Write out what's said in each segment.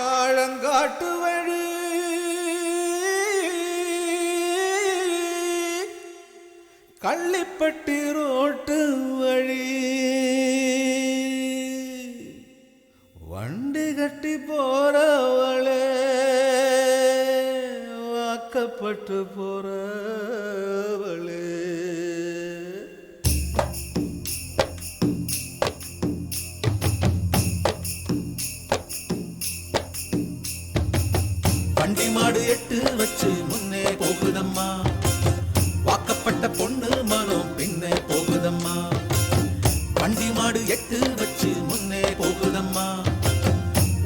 கத்தாழங்காட்டு வழி கள்ளிப்பட்டி ரோட்டு வழி வண்டி கட்டி போறவளே வாக்கப்பட்டு போறவளே வண்டி மாடு எட்டு வச்சு முன்னே போகுதம்மா வாக்கப்பட்ட பொண்ணு மனம் பின்னே போகுதம்மா வண்டி மாடு எட்டு வச்சு முன்னே போகுதம்மா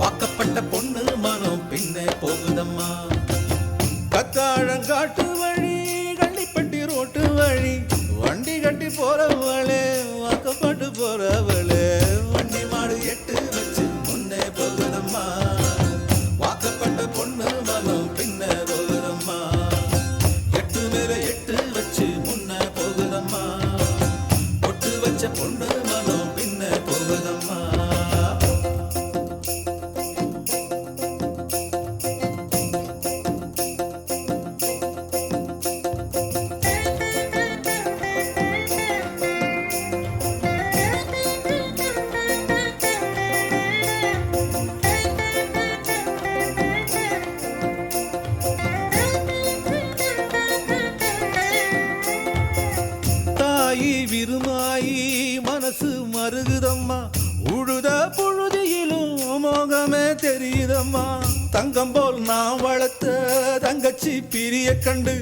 வாக்கப்பட்ட பொண்ணு மனம் பின்னே போகுதம்மா கத்தாழங்காட்டு வழி கள்ளிப்பட்டி ரோட்டு வழி வண்டி கட்டி போறவளே வாக்கப்பட்டு போறவளே வண்டி மாடு எட்டு வச்சு முன்னே போகுதம்மா வாக்கப்பட்ட பொண்ணு மனம் பின்ன போகுதம்மா எட்டு மேல எட்டு வச்சு முன்ன போகுதம்மா ஒட்டு வச்ச பொண்ணு மனம் பின்ன போகுதம்மா விருமாயி மனசு மருகுதம்மா உழுத புழுதியிலும் மோகமே தெரியுதம்மா தங்கம் போல் நான் வளர்த்த தங்கச்சி பிரிய கண்டு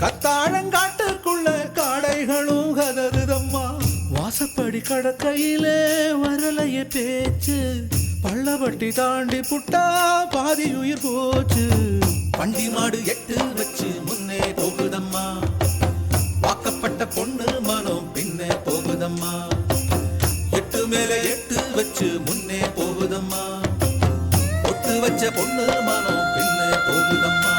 கத்தாழங்காட்டுக்குள்ள காடைகளும் கதறுதம்மா வாசப்படி கடக்கையிலே வரலைய பேச்சு பள்ளப்பட்டி தாண்டி புட்டா பாதி உயிர் போச்சு வண்டி மாடு எட்டு வச்சு முன்னே போகுதம்மா வாக்கப்பட்ட பொண்ணு மனம் பின்னே போகுதம்மா எட்டு மேல எட்டு வச்சு முன்னே போகுதம்மா ஒட்டு வச்ச பொண்ணு மனம் பின்னே போகுதம்மா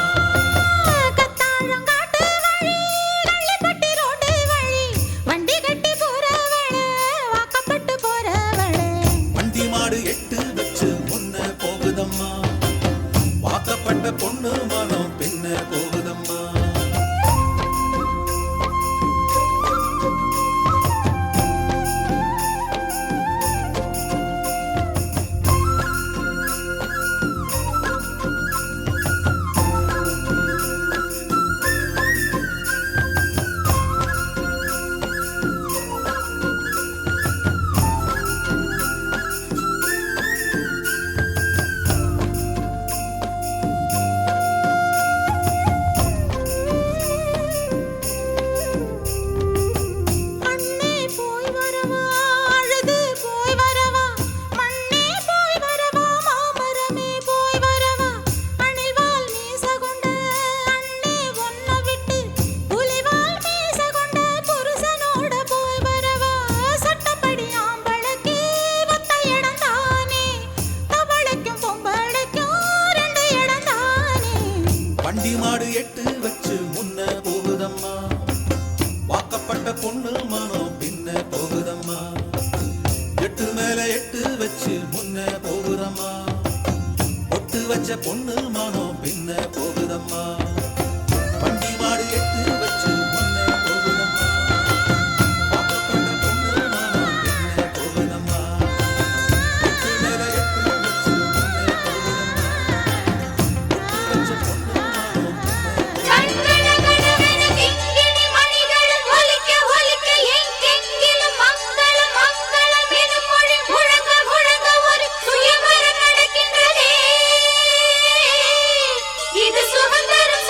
வண்டி மாடு எட்டு வச்சு முன்னே போகுதம்மா வாக்கப்பட்ட பொண்ணு மனம் பின்னே போகுதம்மா வண்டி மாடு எட்டு வச்சு முன்ன போகுதம்மா வாக்கப்பட்ட பொண்ணு மனம் பின்ன போகுதம்மா எட்டு மேல எட்டு வச்சு முன்ன போகுதம்மா ஒட்டு வச்ச பொண்ணு மனம் பின்ன போகுதம்மா வண்டி மாடு எட்டு வச்சு முன்ன போகுதம்மா வாக்கப்பட்ட பொண்ணு மனம் பின்ன போகுதம்மா எட்டு மேல எட்டு வச்சு முன்ன போகுதம்மா ஒட்டு வச்ச பொண்ணு இது சுதந்திரம்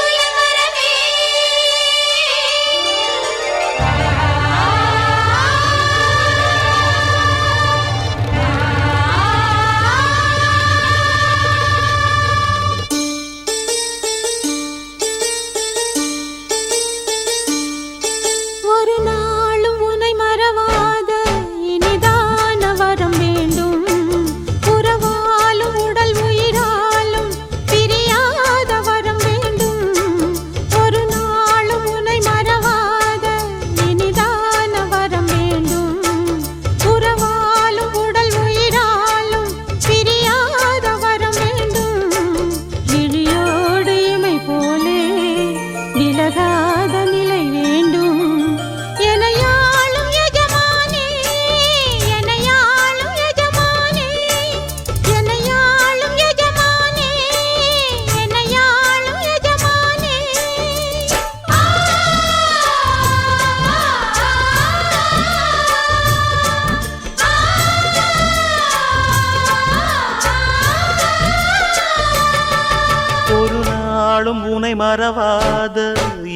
நாளும் உனை மறவாத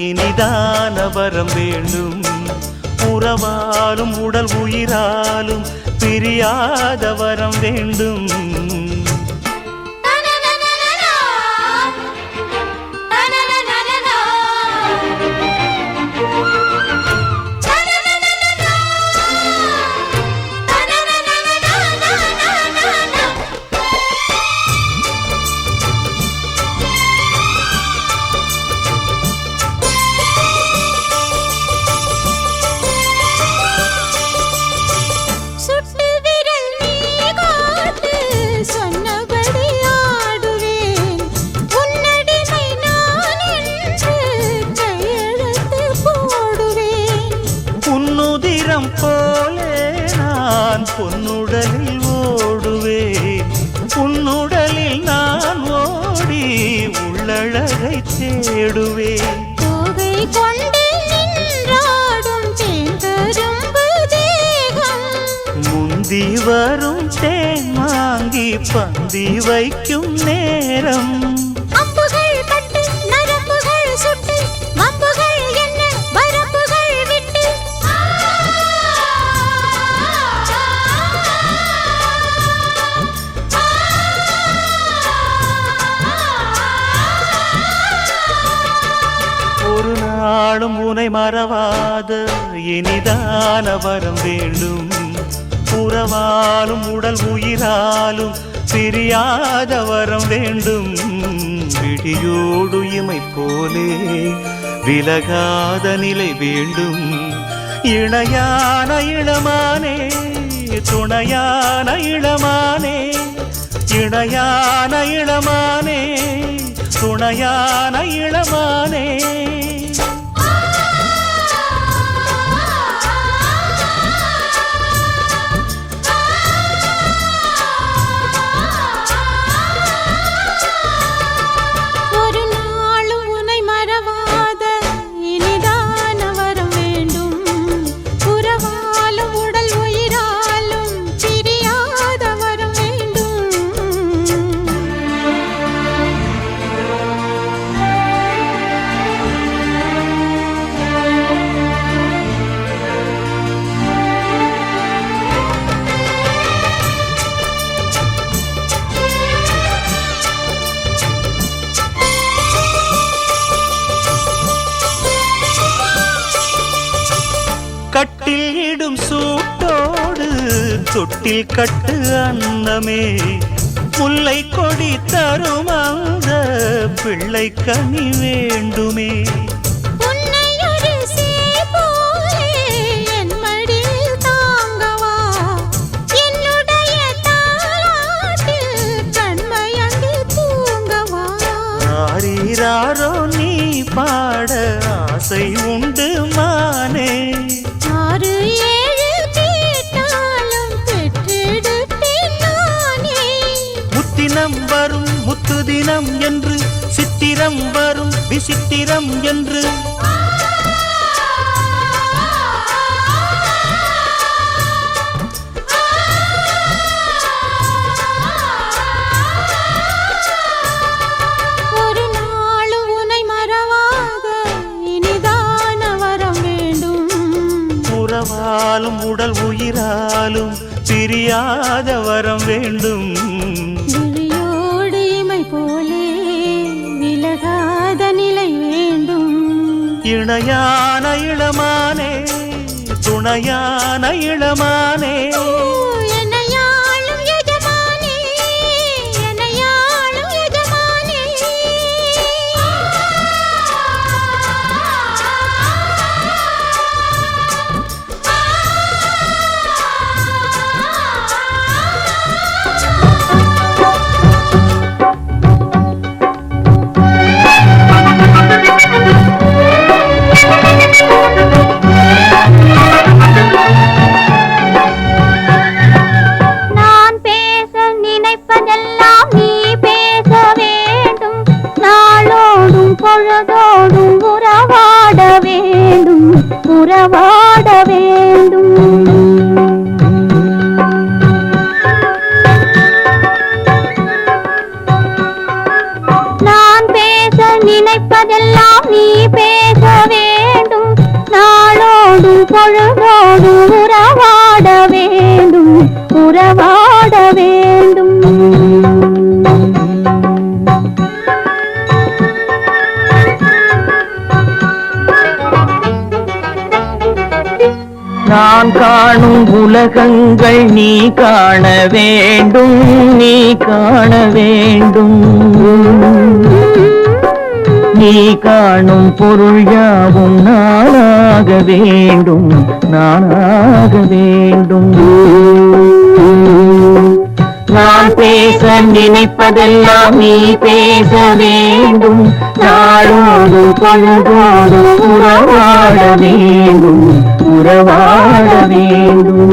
இனிதான வரம் வேண்டும். உறவாலும் உடல் உயிராலும் பிரியாத வரம் வேண்டும். போலே நான் பொன்னுடலில் ஓடுவேன். உன்னுடலில் நான் ஓடி உள்ளழகை தேடுவேன். தோகை கொண்டு நின்றாடும் தேங்கரும்பு தேகம், முந்தி வரும் தேன் வாங்கி பந்தி வைக்கும் நேரம். அம்புகள் பட்டு நரம்புகள் சுட்டு வம்புகள் என்ன வரம்புகள் விட்டு. ஒரு நாளும் உனை மறவாத இனிதான வரம் வேண்டும். உறவாலும் உடல் உயிராலும் பிரியாத வரம் வேண்டும். விடியோடு இமை போலே விலகாத நிலை வேண்டும். இணையான இளமானே துணையான இளமானே, இணையான இளமானே துணையான இளமானே. ஒரு நாளும் உனை மறவாத இனிதான வரம் வேண்டும். உறவாலும் உடல் உயிராலும் பிரியாத வரம் வேண்டும். கட்டில் இடும் சூட்டோடு தொட்டில் கட்டு அன்னமே, முல்லை கொடி தரும் அந்த பிள்ளை கனி வேண்டுமே. உன்னை ஒரு சேய் போலே என் மடியில் தாங்கவா, என்னுடைய தாலாட்டில் கண்மயங்கி தூங்கவா. ஆரீராரோ நீ பாட ஆசை உண்டு மானே. 6 7 கேட்டாலும் பெற்றெடுப்பேன் நானே. முத்தினம் வரும் முத்து தினம் என்று, சித்திரம் வரும் விசித்திரம் என்று. ஒரு நாளும் உனை மறவாத இனிதான வரம் வேண்டும். உறவாலும் உடல் உயிராலும் பிரியாத வரம் வேண்டும். விழியோடு இமை போலே விலகாத நிலை வேண்டும். இணையான இளமானே துணையான இளமானே. என்னையாளும் எஜமானே, என்னையாளும் எஜமானே. நான் பேச நினைப்பதெல்லாம் நீ பேச வேண்டும். நாளோடும் பொழுதோடும் உறவாட வேண்டும், உறவாட வேண்டும். நான் பேச நினை நினைப்பதெல்லாம் நீ பேச வேண்டும் நாளோடும் பொழுதோடும் உறவாட வேண்டும் உறவாட வேண்டும் நான் காணும் உலகங்கள் நீ காண வேண்டும் நீ காண வேண்டும் நீ காணும் பொருள் யாவும் நானாக வேண்டும் நானாக வேண்டும் நான் பேச நினைப்பதெல்லாம் நீ பேச வேண்டும் நாளோடு பொழுதோடு உறவாட வேண்டும் உறவாட வேண்டும்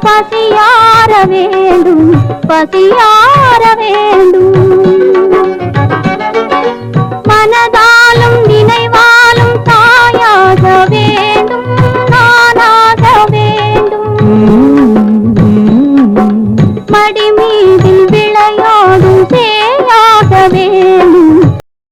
பசியார வேண்டும் பசியார வேண்டும்